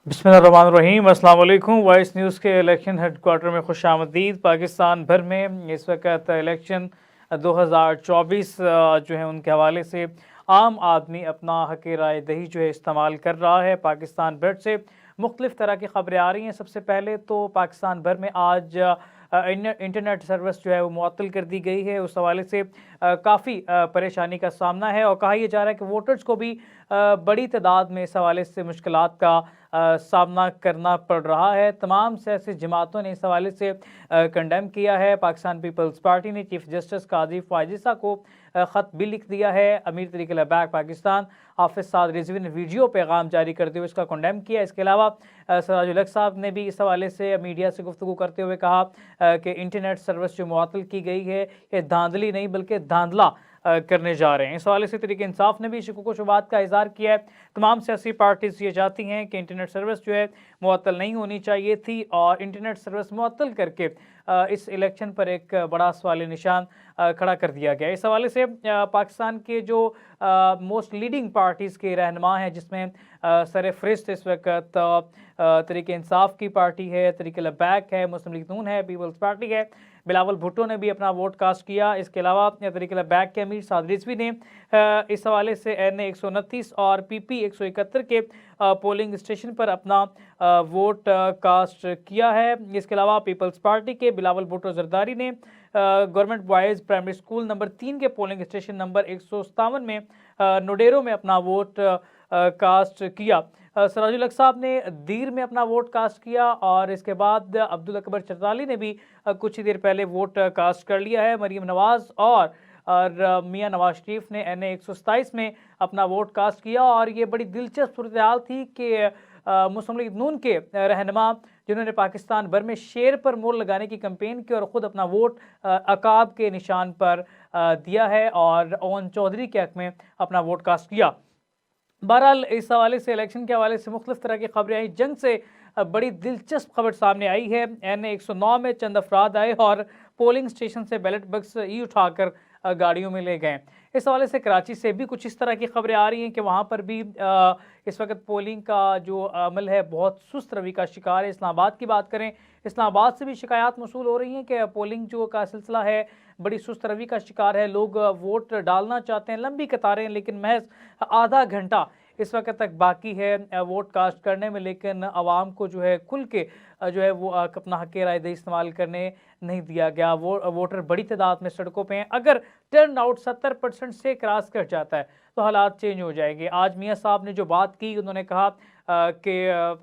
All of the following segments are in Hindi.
बिस्मिल्लाहिर्रहमानिर्रहीम, अस्सलाम वालेकुम। वॉइस न्यूज़ के इलेक्शन हेडक्वार्टर में खुशामदीद। पाकिस्तान भर में इस वक्त इलेक्शन 2024 जो है उनके हवाले से आम आदमी अपना हक राय दही जो है इस्तेमाल कर रहा है। पाकिस्तान भर से मुख्तलिफ तरह की खबरें आ रही हैं। सबसे पहले तो पाकिस्तान भर में आज इंटरनेट सर्विस जो है वो मुअत्तल कर दी गई है। उस हवाले से काफ़ी परेशानी का सामना है और कहा यह जा रहा है कि वोटर्स को भी बड़ी तादाद में इस हवाले से मुश्किलात का सामना करना पड़ रहा है। तमाम सियासी जमातों ने इस हवाले से कंडेम किया है। पाकिस्तान पीपल्स पार्टी ने चीफ जस्टिस काजी फ़ायज़ ईसा को ख़त भी लिख दिया है। अमीर तरीक़े बैक पाकिस्तान हाफिज़ साद रिजवी ने वीडियो पैगाम जारी करते हुए इसका कंडेम किया। इसके अलावा सराजुल हक साहब ने भी इस हवाले से मीडिया से गुफ्तगू करते हुए कहा कि इंटरनेट सर्विस जो मुअत्तल की गई है ये धांधली नहीं बल्कि धांधला करने जा रहे हैं। इस हवाले से तहरीक इंसाफ ने भी शुकूक व शुबहात का इज़हार किया है। तमाम सियासी पार्टीज़ ये चाहती हैं कि इंटरनेट सर्विस जो है मुअत्तल नहीं होनी चाहिए थी और इंटरनेट सर्विस मुअत्तल करके इस इलेक्शन पर एक बड़ा सवाल निशान खड़ा कर दिया गया। इस हवाले से पाकिस्तान के जो मोस्ट लीडिंग पार्टीज़ के रहनुमा हैं जिसमें सर फ़हरिस्त इस वक्त तहरीक इंसाफ की पार्टी है, तहरीक बैक है, मुस्लिम लीग नून है, पीपल्स पार्टी है। बिलावल भुट्टो ने भी अपना वोट कास्ट किया। इसके अलावा तहरीक बैक के अमीर साद रिजवी ने इस हवाले से NA 129 और PP 171 के पोलिंग स्टेशन पर अपना वोट कास्ट किया है। इसके अलावा पीपल्स पार्टी के बिलावल भुट्टो जरदारी ने government boys primary school number 3 के पोलिंग स्टेशन नंबर 157 में नोडेरो में अपना वोट कास्ट किया। सराजुल हक साहब ने दीर में अपना वोट कास्ट किया और इसके बाद अब्दुल अकबर चरताली ने भी कुछ ही देर पहले वोट कास्ट कर लिया है। मरीम नवाज़ और मियां नवाज शरीफ ने NA 127 में अपना वोट कास्ट किया और ये बड़ी दिलचस्प सूरत हाल थी कि मुस्लिम लीग नून के रहनुमा जिन्होंने पाकिस्तान भर में शेर पर मोहर लगाने की कैंपेन की और ख़ुद अपना वोट अकाब के निशान पर दिया है और ओवन चौधरी के हक में अपना वोट कास्ट किया। बहरहाल इस हवाले से इलेक्शन के हवाले से मुख्तलिफ तरह की खबरें आई। जंग से बड़ी दिलचस्प खबर सामने आई है। NA 109 में चंद अफराद आए और पोलिंग स्टेशन से बैलेट बक्स उठाकर गाड़ियों में ले गए। इस हवाले से कराची से भी कुछ इस तरह की खबरें आ रही हैं कि वहाँ पर भी इस वक्त पोलिंग का जो अमल है बहुत सुस्त रवि का शिकार है। इस्लामाबाद की बात करें, इस्लामाबाद से भी शिकायत मौसूल हो रही हैं कि पोलिंग जो का सिलसिला है बड़ी सुस्त रवि का शिकार है। लोग वोट डालना चाहते हैं, लंबी कतारें, लेकिन महज आधा घंटा इस वक्त तक बाकी है वोट कास्ट करने में, लेकिन आवाम को जो है खुल के जो है वो अपना हक राय दही इस्तेमाल करने नहीं दिया गया। वोटर बड़ी तादाद में सड़कों पे हैं। अगर टर्न आउट 70% से क्रॉस कर जाता है तो हालात चेंज हो जाएंगे। आज मियाँ साहब ने जो बात की, उन्होंने कहा कि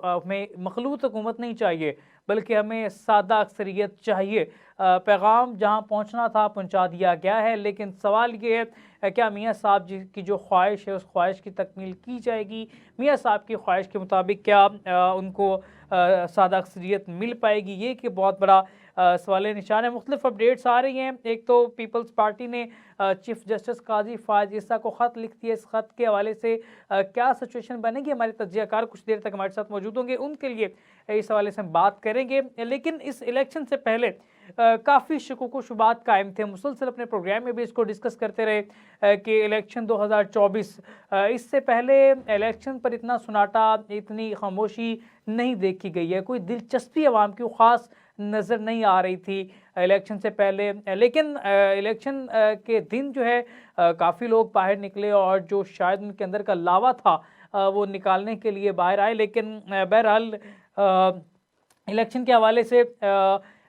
हमें मखलूत हुकूमत नहीं चाहिए बल्कि हमें सादा अक्सरियत चाहिए। पैगाम जहां पहुंचना था पहुंचा दिया गया है, लेकिन सवाल ये है क्या मियाँ साहब जी की जो ख्वाहिश है उस ख्वाहिश की तकमील की जाएगी? मियाँ साहब की ख्वाहिश के मुताबिक क्या उनको सादा अक्सरियत मिल पाएगी? ये कि बहुत बड़ा सवाल निशान है। मुख्तलिफ अपडेट्स आ रही हैं। एक तो पीपल्स पार्टी ने चीफ जस्टिस काजी फ़ायज़ ईसा को ख़त लिख दिया। इस ख़त के हवाले से क्या सिचुएशन बनेगी, हमारे तज्ज़ियाकार कुछ देर तक हमारे साथ मौजूद होंगे, उनके लिए इस हवाले से हम बात करेंगे। लेकिन इस इलेक्शन से पहले काफ़ी शकूक व शुबात कायम थे। मुसलसल अपने प्रोग्राम में भी इसको डिस्कस करते रहे कि इलेक्शन 2024 इससे पहले इलेक्शन पर इतना सुनाटा, इतनी खामोशी नहीं देखी गई है। कोई दिलचस्पी आवाम की ख़ास नज़र नहीं आ रही थी इलेक्शन से पहले। लेकिन इलेक्शन के दिन जो है काफ़ी लोग बाहर निकले और जो शायद उनके अंदर का लावा था वो निकालने के लिए बाहर आए। लेकिन बहरहाल इलेक्शन के हवाले से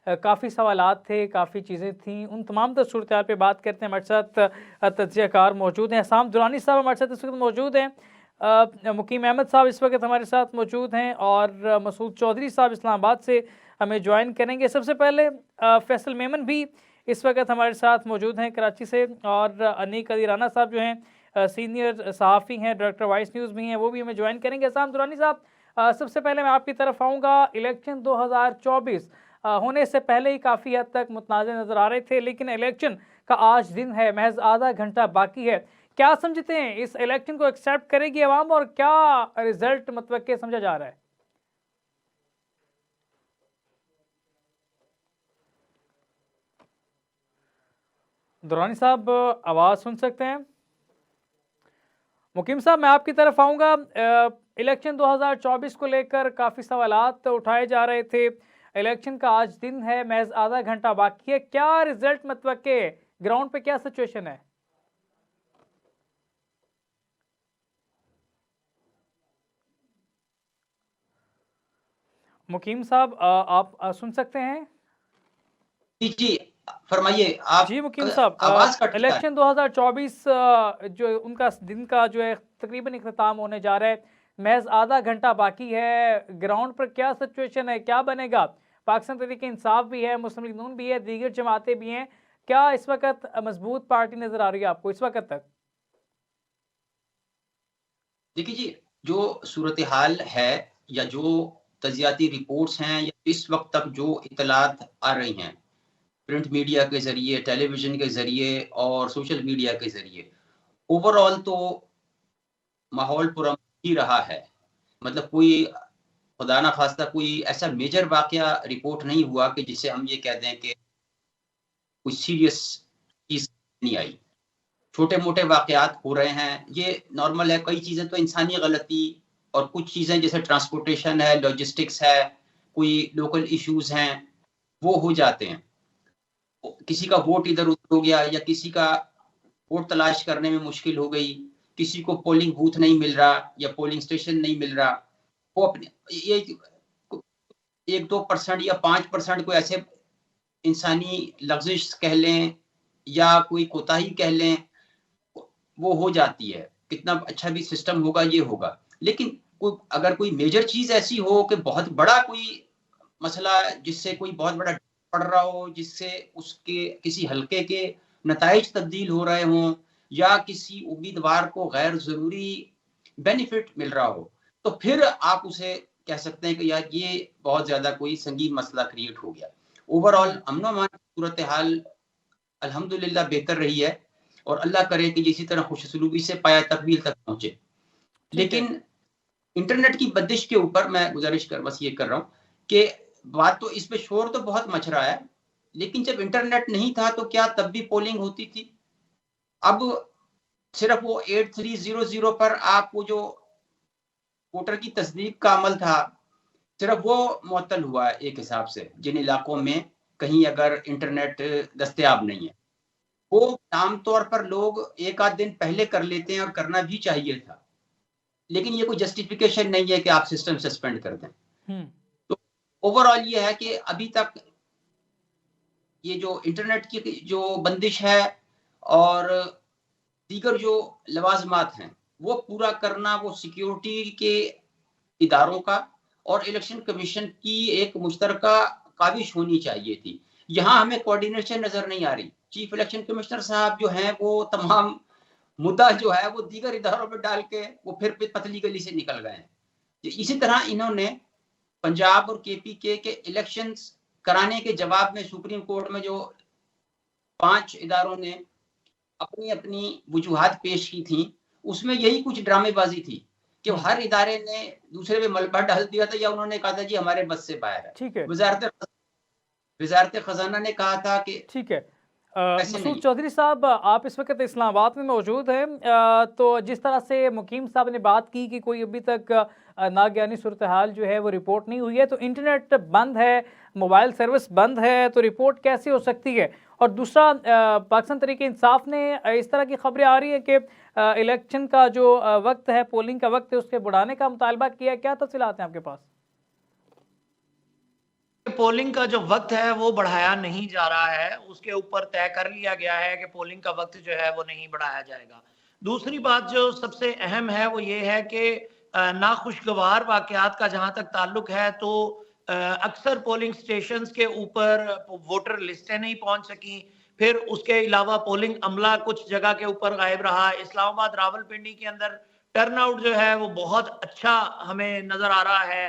काफ़ी सवालात थे, काफ़ी चीज़ें थीं। उन तमाम तर सूरत हाल पर बात करते हैं। हमारे साथ तज्ज़ियाकार मौजूद हैं। असाम दुरानी साहब हमारे साथ इस वक्त मौजूद हैं। मुकीम अहमद साहब इस वक्त हमारे साथ मौजूद हैं और मसूद चौधरी साहब इस्लामाबाद से हमें ज्वाइन करेंगे। सबसे पहले फैसल मेमन भी इस वक्त हमारे साथ मौजूद हैं कराची से, और अनीक अली राना साहब जो हैं सीनियर सहाफ़ी हैं, डायरेक्टर वॉइस न्यूज़ भी हैं, वो भी हमें ज्वाइन करेंगे। असाम दुरानी साहब, सबसे पहले मैं आपकी तरफ आऊँगा। इलेक्शन 2024 होने से पहले ही काफ़ी हद तक मुतनाज़ नज़र आ रहे थे, लेकिन इलेक्शन का आज दिन है, महज आधा घंटा बाकी है। क्या समझते हैं, इस इलेक्शन को एक्सेप्ट करेगी आवाम और क्या रिजल्ट मुतवक्के समझा जा रहा है? दुरानी साहब, आवाज़ सुन सकते हैं? मुकीम साहब, मैं आपकी तरफ आऊँगा। इलेक्शन 2024 को लेकर काफ़ी सवालात उठाए जा रहे थे। इलेक्शन का आज दिन है, महज आधा घंटा बाकी है। क्या रिजल्ट मतवक्के है? ग्राउंड पे क्या सिचुएशन है? मुकीम साहब, आप सुन सकते हैं? जी जी, फरमाइए आप। जी मुकीम साहब, आवाज कटता है। इलेक्शन 2024 जो उनका दिन का जो है तकरीबन इख्तिताम होने जा रहा है, महज आधा घंटा बाकी है। ग्राउंड पर क्या सिचुएशन है, क्या बनेगा? पाकिस्तान तहरीक इंसाफ भी है, मुस्लिम लीग नून भी है, दीगर जमातें भी हैं। क्या इस वक्त मजबूत पार्टी नजर आ रही है आपको इस वक्त तक? देखिए जी, जो सूरत हाल है या जो तजियाती रिपोर्ट्स हैं या इस वक्त तक जो इतलात आ रही हैं प्रिंट मीडिया के जरिए, टेलीविजन के जरिए और सोशल मीडिया के जरिए, ओवरऑल तो माहौल पुरअमन ही रहा है। मतलब कोई खुदा ना खास्ता कोई ऐसा मेजर वाकया रिपोर्ट नहीं हुआ कि जिससे हम ये कह दें कि कोई सीरियस चीज नहीं आई। छोटे मोटे वाकयात हो रहे हैं, ये नॉर्मल है। कई चीजें तो इंसानी गलती और कुछ चीजें जैसे ट्रांसपोर्टेशन है, लॉजिस्टिक्स है, कोई लोकल इश्यूज हैं, वो हो जाते हैं। किसी का वोट इधर उधर हो गया या किसी का वोट तलाश करने में मुश्किल हो गई, किसी को पोलिंग बूथ नहीं मिल रहा या पोलिंग स्टेशन नहीं मिल रहा, वो अपने ये 1-2% या 5% को ऐसे इंसानी लफ्जिश कह लें या कोई कोताही कह लें, वो हो जाती है। कितना अच्छा भी सिस्टम होगा ये होगा, लेकिन अगर कोई मेजर चीज ऐसी हो कि बहुत बड़ा कोई मसला जिससे कोई बहुत बड़ा पड़ रहा हो, जिससे उसके किसी हल्के के नताइज तब्दील हो रहे हों या किसी उम्मीदवार को गैर जरूरी बेनिफिट मिल रहा हो, तो फिर आप उसे कह सकते हैं कि यार ये बहुत ज्यादा कोई संगीन मसला क्रिएट हो गया। ओवरऑल अमन अमान की सूरत हाल अल्हम्दुलिल्लाह बेहतर रही है और अल्लाह करे कि इसी तरह खुशसलूकी से पाया तकमील तक पहुंचे। लेकिन इंटरनेट की बंदिश के ऊपर मैं गुजारिश बस ये कर रहा हूँ कि बात तो इस पे शोर तो बहुत मच रहा है, लेकिन जब इंटरनेट नहीं था तो क्या तब भी पोलिंग होती थी? अब सिर्फ वो 8300 पर आप वो जो वोटर की तस्दीक का अमल था, सिर्फ वो मुअत्तल हुआ है एक हिसाब से, जिन इलाकों में कहीं अगर इंटरनेट दस्तयाब नहीं है। वो आमतौर पर लोग एक आध दिन पहले कर लेते हैं और करना भी चाहिए था, लेकिन ये कोई जस्टिफिकेशन नहीं है कि आप सिस्टम सस्पेंड कर दें। तो ओवरऑल ये है कि अभी तक ये जो इंटरनेट की जो बंदिश है और दीगर जो लवाजमात हैं वो पूरा करना, वो सिक्योरिटी के इदारों का और इलेक्शन कमीशन की एक मुश्तरका काविश होनी चाहिए थी। यहाँ हमें कोऑर्डिनेशन नजर नहीं आ रही। चीफ इलेक्शन कमिश्नर साहब जो हैं वो तमाम मुद्दा जो है वो दीगर इदारों में डाल के वो फिर पतली गली से निकल गए हैं। इसी तरह इन्होंने पंजाब और केपी के इलेक्शंस कराने के जवाब में सुप्रीम कोर्ट में जो 5 इदारों ने अपनी अपनी वजूहात पेश की थी, उसमें यही कुछ ड्रामेबाजी थी कि हर इदारे ने दूसरे पे मलबा डाल दिया था या उन्होंने कहा था जी हमारे बस से बाहर है। ठीक है, वजारत खजाना ने कहा था कि ठीक है। मसूद चौधरी साहब, आप इस वक्त इस्लामाबाद में मौजूद हैं, तो जिस तरह से मुकीम साहब ने बात की कि कोई अभी तक नागयानी सूरत हाल जो है वो रिपोर्ट नहीं हुई है, तो इंटरनेट बंद है, मोबाइल सर्विस बंद है, तो रिपोर्ट कैसे हो सकती है? और दूसरा, पाकिस्तान तहरीक इंसाफ ने इस तरह की खबरें आ रही है कि इलेक्शन का जो वक्त है, पोलिंग का वक्त है, उसके बढ़ाने का मुतालबा किया। क्या तफसीलात हैं आपके पास? पोलिंग का जो वक्त है वो बढ़ाया नहीं जा रहा है, उसके ऊपर तय कर लिया गया है कि पोलिंग का वक्त जो है वो नहीं बढ़ाया जाएगा। दूसरी बात जो सबसे अहम है वो ये है कि नाखुशगवार वाकयात का जहां तक ताल्लुक है तो अक्सर पोलिंग स्टेशंस के ऊपर वोटर लिस्टें नहीं पहुंच सकी। फिर उसके अलावा पोलिंग अमला कुछ जगह के ऊपर गायब रहा। इस्लामाबाद रावलपिंडी के अंदर टर्नआउट जो है वो बहुत अच्छा हमें नजर आ रहा है,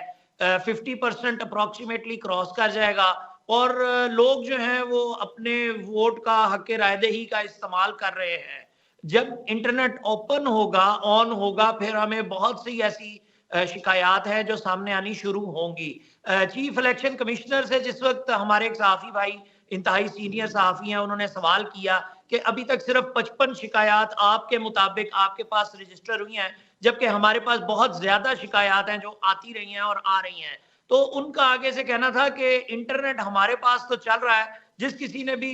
50% अप्रोक्सीमेटली क्रॉस कर जाएगा और लोग जो हैं वो अपने वोट का हक रायदही का इस्तेमाल कर रहे हैं। जब इंटरनेट ओपन होगा, ऑन होगा, फिर हमें बहुत सी ऐसी शिकायत है जो सामने आनी शुरू होंगी। चीफ इलेक्शन कमिश्नर से जिस वक्त हमारे एक सहाफी भाई, इंतहाई सीनियर सहाफी हैं, उन्होंने सवाल किया कि अभी तक सिर्फ 55 शिकायत आपके मुताबिक आपके पास रजिस्टर हुई हैं, जबकि हमारे पास बहुत ज्यादा शिकायत हैं जो आती रही हैं और आ रही हैं। तो उनका आगे से कहना था कि इंटरनेट हमारे पास तो चल रहा है, जिस किसी ने भी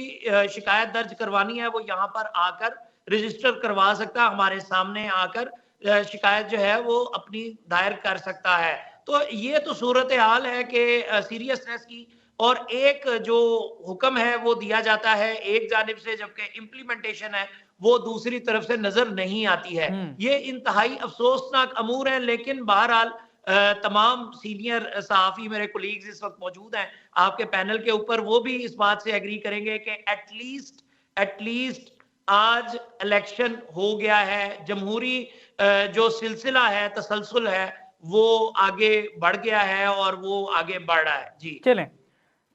शिकायत दर्ज करवानी है वो यहाँ पर आकर रजिस्टर करवा सकता है, हमारे सामने आकर शिकायत जो है वो अपनी दायर कर सकता है। तो ये तो सूरत हाल है कि सीरियसनेस की, और एक जो हुक्म है वो दिया जाता है एक जानिब से, जबकि इम्प्लीमेंटेशन है वो दूसरी तरफ से नजर नहीं आती है। ये इंतहाई अफसोसनाक अमूर है। लेकिन बहरहाल तमाम सीनियर सहाफी मेरे कोलीग्स इस वक्त मौजूद हैं आपके पैनल के ऊपर, वो भी इस बात से एग्री करेंगे कि एटलीस्ट आज इलेक्शन हो गया है, जमहूरी जो सिलसिला है, तसलसल है, वो आगे बढ़ गया है और वो आगे बढ़ रहा है। जी चलें,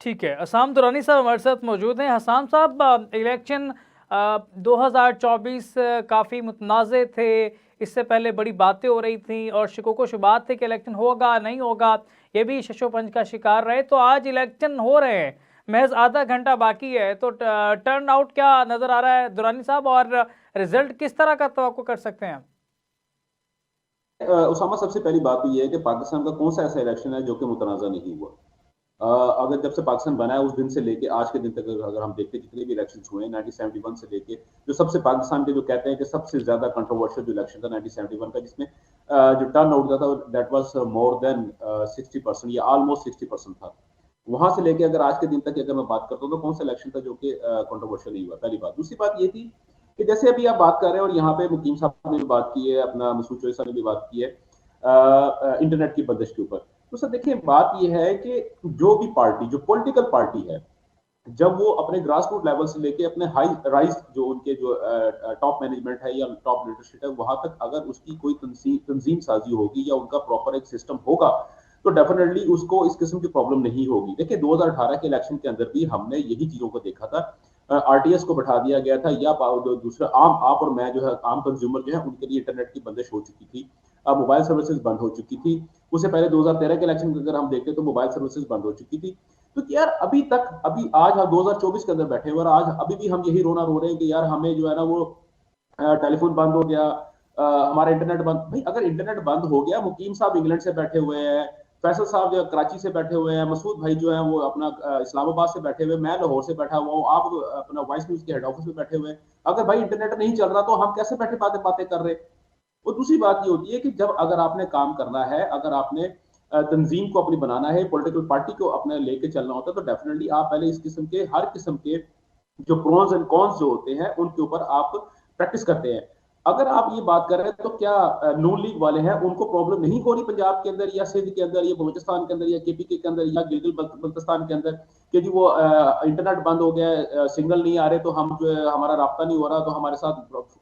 ठीक है। हसाम दुरानी साहब हमारे साथ मौजूद हैं। हसाम साहब, इलेक्शन 2024 काफ़ी मुतनाज़ थे, इससे पहले बड़ी बातें हो रही थी और शिकोको शुबात थे कि इलेक्शन होगा नहीं होगा, ये भी शशोपंज का शिकार रहे। तो आज इलेक्शन हो रहे हैं, महज आधा घंटा बाकी है, तो टर्न आउट क्या नज़र आ रहा है दुरानी साहब, और रिजल्ट किस तरह का तवक्को कर सकते हैं? उसामा, सबसे पहली बात तो ये है कि पाकिस्तान का कौन सा ऐसा इलेक्शन है जो कि मुतनाज़ा नहीं हुआ। अगर जब से पाकिस्तान बना है उस दिन से लेके आज के दिन तक अगर हम देखते हैं जितने भी इलेक्शन हुए 1971 से लेके, जो सबसे पाकिस्तान के जो कहते हैं कि सबसे ज्यादा कंट्रोवर्शियल जो इलेक्शन था 1971 का, जिसमें जो टर्न आउट था दैट वाज मोर देन 60% या ऑलमोस्ट 60% था। वहां से लेके अगर आज के दिन तक अगर मैं बात करता हूँ तो कौन सा इलेक्शन था जो कि कंट्रोवर्शियल नहीं हुआ, पहली बात। दूसरी बात ये थी कि जैसे अभी आप बात कर रहे हैं और यहाँ पे मुकीम साहब ने भी बात की है, अपना मसूद चौधरी साहब ने भी बात की है इंटरनेट की बंदिश के ऊपर। तो सर देखिए, बात यह है कि जो भी पार्टी, जो पॉलिटिकल पार्टी है, जब वो अपने ग्रास रूट लेवल से लेके अपने हाई राइज जो उनके जो टॉप मैनेजमेंट है या टॉप लीडरशिप है, वहां तक अगर उसकी कोई तंजीम साजी होगी या उनका प्रॉपर एक सिस्टम होगा तो डेफिनेटली उसको इस किस्म की प्रॉब्लम नहीं होगी। देखिए 2018 के इलेक्शन के अंदर भी हमने यही चीजों को देखा था। आरटीएस को बैठा दिया गया था, या जो दूसरा आप और मैं जो है आम कंज्यूमर जो है उनके लिए इंटरनेट की बंदिश हो चुकी थी, मोबाइल सर्विसेज बंद हो चुकी थी। उससे पहले 2013 के इलेक्शन अगर हम देखते तो मोबाइल सर्विसेज बंद हो चुकी थी। तो यार अभी आज हम 2024 के अंदर बैठे हुए और आज अभी भी हम यही रोना रो रहे हैं कि यार हमें जो है ना वो टेलीफोन बंद हो गया, हमारा इंटरनेट बंद। भाई अगर इंटरनेट बंद हो गया, मुकीम साहब इंग्लैंड से बैठे हुए हैं, फैसल साहब जो कराची से बैठे हुए हैं, मसूद भाई जो है वो अपना इस्लामाबाद से बैठे हुए, मैं लाहौर से बैठा हुआ हूँ, आप अपना वॉइस न्यूज के हेड ऑफिस में बैठे हुए। अगर भाई इंटरनेट नहीं चल रहा तो हम कैसे बैठे बातें कर रहे। और दूसरी बात ये होती है कि जब अगर आपने काम करना है, अगर आपने तंजीम को अपनी बनाना है, पॉलिटिकल पार्टी को अपने लेके चलना होता है, तो डेफिनेटली आप पहले इस किस्म के हर किस्म के जो प्रोज एंड कॉन्स जो होते हैं उनके ऊपर आप प्रैक्टिस करते हैं। अगर आप ये बात कर रहे हैं तो क्या नून लीग वाले हैं उनको प्रॉब्लम नहीं हो रही पंजाब के अंदर या सिंध के अंदर या बलूचिस्तान के अंदर या केपीके के अंदर या गिलगित बल्तिस्तान के अंदर कि जी वो इंटरनेट बंद हो गया, सिग्नल नहीं आ रहे, तो हम जो है हमारा राब्ता नहीं हो रहा तो हमारे साथ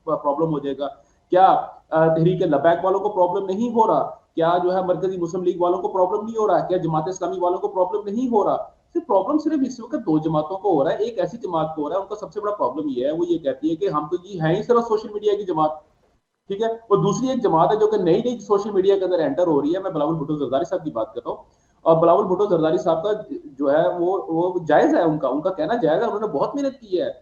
प्रॉब्लम हो जाएगा। क्या तहरीक लबैक वालों को प्रॉब्लम नहीं हो रहा? क्या जो है मरकजी मुस्लिम लीग वालों को प्रॉब्लम नहीं हो रहा? क्या जमात इस्लामी वालों को प्रॉब्लम नहीं हो रहा? सिर्फ प्रॉब्लम सिर्फ इस वक्त दो जमातों को हो रहा है। एक ऐसी जमात को हो रहा है, उनका सबसे बड़ा प्रॉब्लम ये है, वो ये कहती है कि हम तो जी है ही सिर्फ सोशल मीडिया की जमात, ठीक है। और दूसरी एक जमात है जो कि नई नई सोशल मीडिया के अंदर एंटर हो रही है। मैं बिलावल भुट्टो जरदारी साहब की बात कर रहा हूँ, और बिलावल भुट्टो जरदारी साहब का जो है वो जायज है, उनका कहना जायज है। उन्होंने बहुत मेहनत की है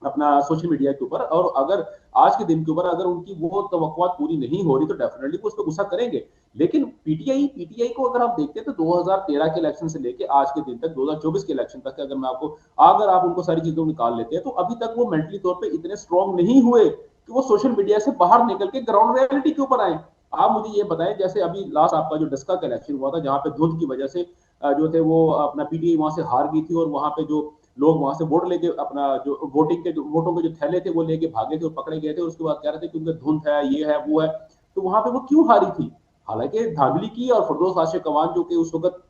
अपना सोशल मीडिया के ऊपर, और अगर आज के दिन के ऊपर अगर उनकी वो तवक्कुआत पूरी नहीं हो रही तो डेफिनेटली वो उस पर गुस्सा करेंगे। लेकिन पीटीआई को अगर आप देखते हैं तो 2013 के इलेक्शन से लेके आज के दिन तक 2024 के इलेक्शन तक अगर आप उनको सारी चीजों निकाल लेते हैं तो अभी तक वो मेंटली तौर पे इतने स्ट्रॉन्ग नहीं हुए कि वो सोशल मीडिया से बाहर निकल के ग्राउंड रियलिटी के ऊपर आए। आप मुझे ये बताएं, जैसे अभी लास्ट आपका जो डस्का का इलेक्शन हुआ था जहां पे धुंध की वजह से जो थे वो अपना पीटीआई वहां से हार गई थी, और वहां पे जो लोग वहां से वोट लेके अपना जो वोटिंग के वोटों के जो थैले थे वो लेके भागे थे और पकड़े गए थे, और उसके बाद कह रहे थे कि उनका धुंध है, ये है वो है। तो वहां पे वो क्यों हारी थी? हालांकि धांधली की और फिरदौस आशिक कवान जो कि उस वक्त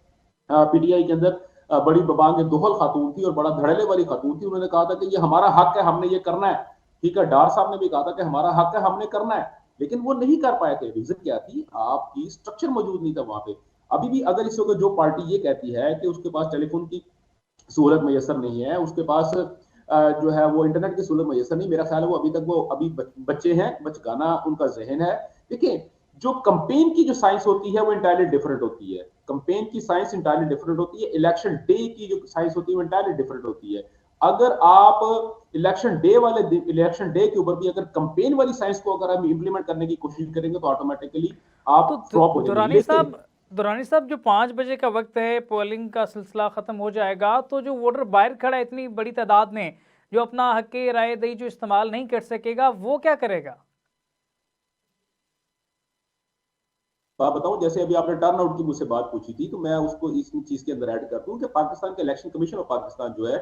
पीटीआई के अंदर बड़ी बबांग दोहल खातून थी और बड़ा धड़ल्ले वाली खातून थी, उन्होंने कहा था कि ये हमारा हक है, हमने ये करना है, ठीक है। डार साहब ने भी कहा था कि हमारा हक है, हमने करना है, लेकिन वो नहीं कर पाए थे। रीजन क्या थी? आपकी स्ट्रक्चर मौजूद नहीं था वहां पे। अभी भी अगर इस वक्त जो पार्टी ये कहती है कि उसके पास टेलीफोन की सहूलत मैसर नहीं है, उसके पास जो है वो इंटरनेट की सहूलत मैसर नहीं, मेरा ख्याल है वो अभी बच्चे हैं, बचकाना उनका जहन है। देखिए जो कंपेन की जो साइंस होती है वो इंटायरली डिफरेंट होती है, कंपेन की साइंस इंटायरली डिफरेंट होती है, इलेक्शन डे की जो साइंस होती है वो इंटायरली डिफरेंट होती है। अगर आप इलेक्शन डे के ऊपर भी अगर कंपेन वाली साइंस को अगर हम इंप्लीमेंट करने की कोशिश करेंगे तो ऑटोमेटिकली आप तो फ्लॉप हो जाएंगे। दुरानी साहब जो 5 बजे का वक्त है, पोलिंग का सिलसिला खत्म हो जाएगा, तो जो वोटर बाहर खड़ा है इतनी बड़ी तादाद में, जो अपना हक राय दही जो इस्तेमाल नहीं कर सकेगा, वो क्या करेगा? आप बताऊं, जैसे अभी आपने टर्न आउट की मुझसे बात पूछी थी, तो मैं उसको इस चीज के अंदर ऐड कर दूं कि पाकिस्तान के इलेक्शन कमीशन ऑफ पाकिस्तान जो है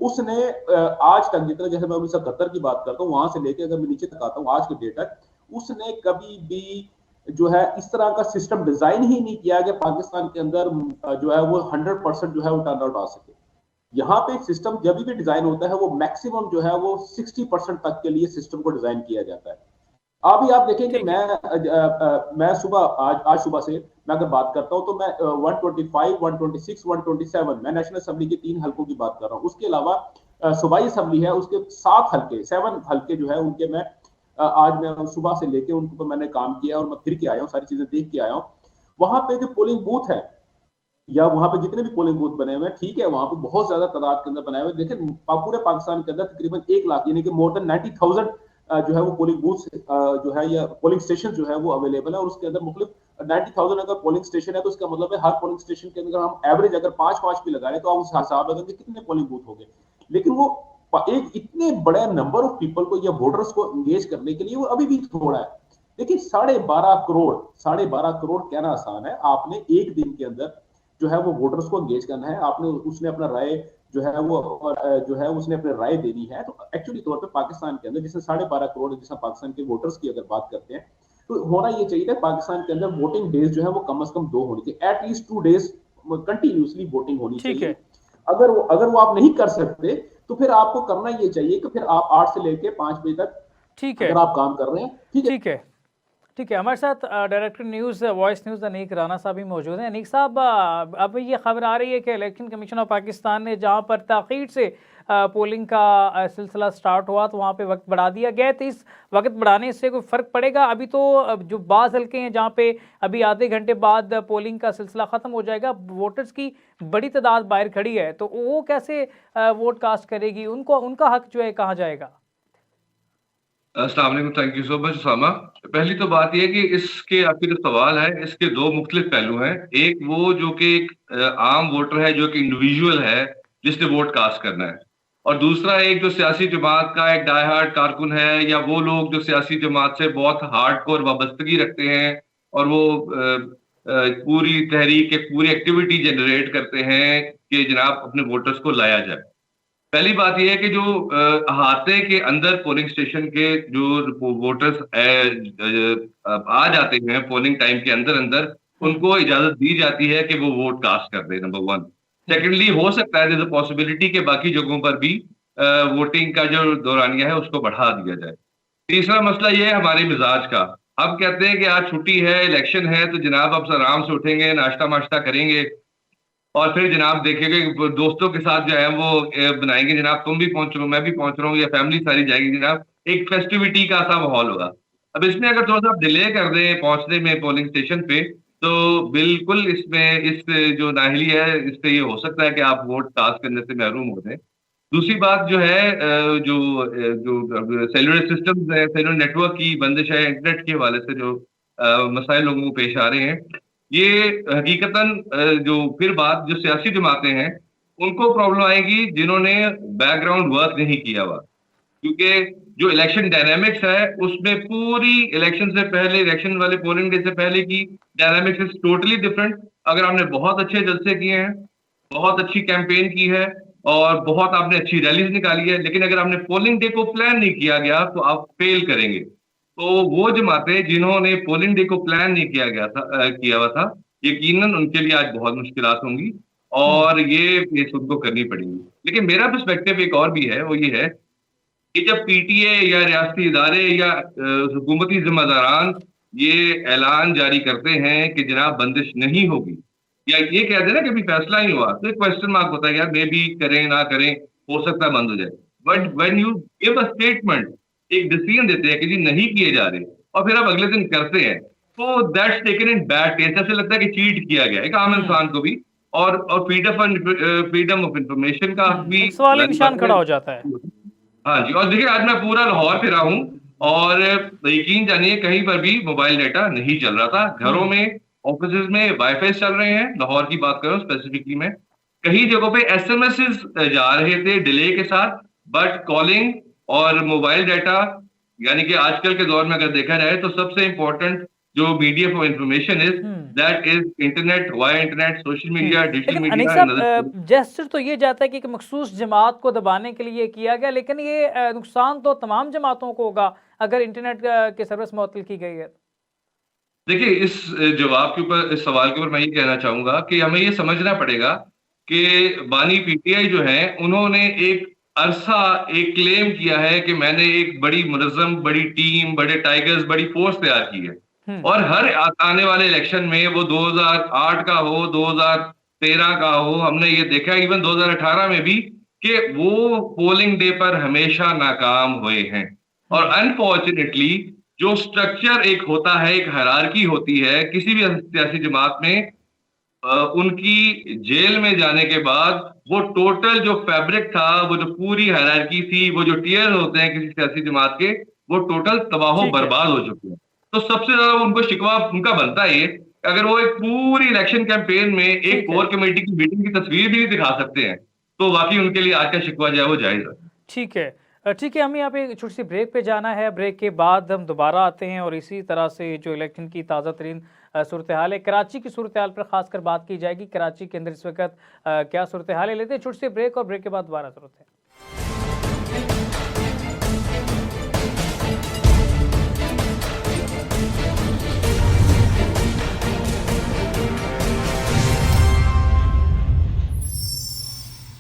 उसने आज तक, जितना जैसे मैं 1971 की बात करता हूँ वहां से लेके अगर मैं नीचे तक आता हूँ आज के डेट तक, उसने कभी भी जो है इस तरह का सिस्टम डिजाइन ही नहीं किया कि पाकिस्तान के अंदर जो है वो 100% जो है वो टर्न आउट आ सके। यहाँ पे सिस्टम जब भी डिजाइन होता है वो मैक्सिमम जो है वो 60% तक के लिए सिस्टम को डिजाइन किया जाता है। अभी आप देखें कि मैं सुबह आज सुबह से मैं अगर बात करता हूं तो मैं 125, 126, 127 मैं नेशनल असेंबली के 3 हलकों की बात कर रहा हूं। उसके अलावा सूबाई असेंबली है, उसके 7 हलके जो है उनके मैं आज मैं सुबह से लेके उनके ऊपर मैंने काम किया और मैं फिर के आया हूँ, सारी चीजें देख के आया हूँ। वहां पे जो पोलिंग बूथ है या वहां पे जितने भी पोलिंग बूथ बने हुए हैं, ठीक है, वहां पे बहुत ज्यादा तादाद के अंदर बनाए हुए, लेकिन पूरे पाकिस्तान के अंदर तकरीबन 1 लाख यानी कि मोर देन 90,000 जो है वो पोलिंग बूथ जो है या पोलिंग स्टेशन जो है वो अवेलेबल है। और उसके अंदर मुख्तलिफ 90,000 अगर पोलिंग स्टेशन है तो उसका मतलब है हर पोलिंग स्टेशन के अंदर हम एवरेज अगर 5-5 भी लगाए तो आप उस हिसाब लगाएंगे कितने पोलिंग बूथ हो गए। लेकिन वो एक इतने बड़े नंबर ऑफ पीपल को या वोटर्स को एंगेज करने के लिए वो अभी भी थोड़ा है। देखिए 12.5 करोड़ कहना आसान है, आपने एक दिन के अंदर जो है वो वोटर्स को एंगेज करना है, आपने उसने अपना राय जो है वो जो है उसने अपने राय देनी है। तो एक्चुअली तौर पे पाकिस्तान के अंदर जैसे 12.5 करोड़ जैसा पाकिस्तान के वोटर्स की अगर बात करते हैं तो होना ये चाहिए था पाकिस्तान के अंदर वोटिंग डेज जो है वो कम से कम 2 होनी चाहिए, एटलीस्ट 2 डेज कंटिन्यूसली वोटिंग होनी चाहिए। अगर वो आप नहीं कर सकते तो फिर आपको करना ये चाहिए कि फिर आप 8 से लेके 5 बजे तक अगर आप काम कर रहे हैं, ठीक है। हमारे साथ director news voice news Aneek Rana साहब भी मौजूद हैं। अनीक साहब, अब ये खबर आ रही है कि इलेक्शन कमीशन ऑफ पाकिस्तान ने जहां पर ताख़ीर से पोलिंग का सिलसिला स्टार्ट हुआ तो वहां पे वक्त बढ़ा दिया गया, तो इस वक्त बढ़ाने से कोई फ़र्क पड़ेगा? अभी तो जो बाज़ हल्के हैं जहां पे अभी आधे घंटे बाद पोलिंग का सिलसिला ख़त्म हो जाएगा, वोटर्स की बड़ी तादाद बाहर खड़ी है, तो वो कैसे वोट कास्ट करेगी? उनका हक जो है कहाँ जाएगा? अस्सलाम वालेकुम, thank you so much Usama. पहली तो बात यह कि इसके आपके जो सवाल है इसके 2 मुख्तलिफ पहलू हैं। एक वो जो कि एक आम वोटर है, जो कि इंडिविजुअल है जिसने वोट कास्ट करना है, और दूसरा एक जो सियासी जमात का एक डाई हार्ड कारकुन है या वो लोग जो सियासी जमात से बहुत हार्डकोर वाबस्तगी रखते हैं और वो पूरी तहरीक एक पूरी एक्टिविटी जनरेट करते हैं कि जनाब अपने वोटर्स को लाया जाए। पहली बात यह है कि जो अहाते के अंदर पोलिंग स्टेशन के जो वोटर्स आ जाते हैं पोलिंग टाइम के अंदर उनको इजाजत दी जाती है कि वो वोट कास्ट कर दे, नंबर 1। सेकेंडली, हो सकता है पॉसिबिलिटी के बाकी जगहों पर भी वोटिंग का जो दौरानिया है उसको बढ़ा दिया जाए। तीसरा मसला यह है हमारे मिजाज का। अब कहते हैं कि आज छुट्टी है, इलेक्शन है, तो जनाब अब आराम से उठेंगे, नाश्ता माश्ता करेंगे और फिर जनाब देखेंगे दोस्तों के साथ जो है वो बनाएंगे, जनाब तुम भी पहुंचो मैं भी पहुंच रहा हूँ या फैमिली सारी जाएगी, जनाब एक फेस्टिविटी का सा माहौल होगा। अब इसमें अगर थोड़ा सा डिले कर दें पहुंचने में पोलिंग स्टेशन पे तो बिल्कुल इसमें इस जो नाहली है इससे ये हो सकता है कि आप वोट कास्ट करने से महरूम हो जाए। दूसरी बात जो है जो सेलुलर सिस्टम है, सेलुलर नेटवर्क की बंदिश है, इंटरनेट के हवाले से जो मसाइल लोगों को पेश आ रहे हैं, ये हकीकतन जो फिर बात जो सियासी जमातें हैं उनको प्रॉब्लम आएगी जिन्होंने बैकग्राउंड वर्क नहीं किया हुआ, क्योंकि जो इलेक्शन डायनामिक्स है उसमें पूरी इलेक्शन से पहले, इलेक्शन वाले पोलिंग डे से पहले की डायनामिक्स इज टोटली डिफरेंट। अगर आपने बहुत अच्छे जलसे किए हैं, बहुत अच्छी कैंपेन की है और बहुत आपने अच्छी रैलीज निकाली है, लेकिन अगर आपने पोलिंग डे को प्लान नहीं किया गया तो आप फेल करेंगे। तो वो जमातें जिन्होंने पोलिंग डे को प्लान नहीं किया हुआ था, यकीनन उनके लिए आज बहुत मुश्किलात होंगी और ये उनको करनी पड़ेगी। लेकिन मेरा पर्सपेक्टिव एक और भी है, वो ये है कि जब पीटीए या रियासती इदारे या हुकूमती जिम्मेदारान ये ऐलान जारी करते हैं कि जनाब बंदिश नहीं होगी, या ये कहते हैं ना कि अभी फैसला ही हुआ, तो एक क्वेश्चन मार्क होता है यार मे भी करें ना करें, हो सकता है बंद हो जाए। But when you give a statement, एक डिसीजन देते हैं कि जी नहीं किए जा रहे और फिर आप अगले दिन करते हैं, तो that's taken in bad taste. ऐसे लगता है कि चीट किया गया, एक आम इंसान को भी और फ्रीडम ऑफ इंफॉर्मेशन का हक भी एक सवाल जारी निशान बात खड़ा है। हो जाता है। हाँ जी, और देखिए आज मैं पूरा लाहौर फिरा हूँ और यकीन जानिए कहीं पर भी मोबाइल डाटा नहीं चल रहा था। घरों में, ऑफिस में वाईफाई चल रहे हैं, लाहौर की बात करूं स्पेसिफिकली में। कई जगहों पे एसएमएस जा रहे थे डिले के साथ, बट कॉलिंग और मोबाइल डाटा, यानी कि आजकल के दौर में अगर देखा जाए तो सबसे इंपॉर्टेंट जो medium of information is that is internet, via internet, social media, digital लेकिन अनीक मीडिया। साहब, जेस्चर तो ये जाता है कि एक मखसूस जमात को दबाने के लिए किया गया, लेकिन ये नुकसान तो तमाम जमातों को होगा अगर इंटरनेट की सर्विस मुअत्तल की गई है। देखिए इस जवाब के ऊपर, इस सवाल के ऊपर मैं ये कहना चाहूंगा कि हमें ये समझना पड़ेगा कि बानी पीटीआई जो है उन्होंने एक अरसा एक क्लेम किया है कि मैंने एक बड़ी मुनज़्ज़म, बड़ी टीम, बड़े टाइगर्स, बड़ी फोर्स तैयार की है। और हर आने वाले इलेक्शन में, वो 2008 का हो, 2013 का हो, हमने ये देखा इवन 2018 में भी कि वो पोलिंग डे पर हमेशा नाकाम हुए हैं। और अनफॉर्चुनेटली जो स्ट्रक्चर एक होता है, एक हायरार्की होती है किसी भी सियासी जमात में, उनकी जेल में जाने के बाद वो टोटल जो फैब्रिक था, वो जो पूरी हायरार्की थी, वो जो टियर होते हैं किसी सियासी जमात के, वो टोटल तबाह बर्बाद हो चुके हैं। तो सबसे ज्यादा उनको शिकवा उनका बनता है अगर वो एक पूरी इलेक्शन कैंपेन में एक कोर कमेटी की मीटिंग की तस्वीर भी नहीं दिखा सकते हैं, तो वाकई उनके लिए आज का शिकवा जो है वो जायज है। ठीक है, ठीक है, हमें यहाँ पे छोटी सी ब्रेक पे जाना है। ब्रेक के बाद हम दोबारा आते हैं और इसी तरह से जो इलेक्शन की ताज़ा तरीन सूरत हाल है, कराची की सूरत हाल पर खासकर बात की जाएगी। कराची के अंदर इस वक्त क्या सूरत हाल है। लेते हैं छोटी सी ब्रेक और ब्रेक के बाद दोबारा जरूरत है।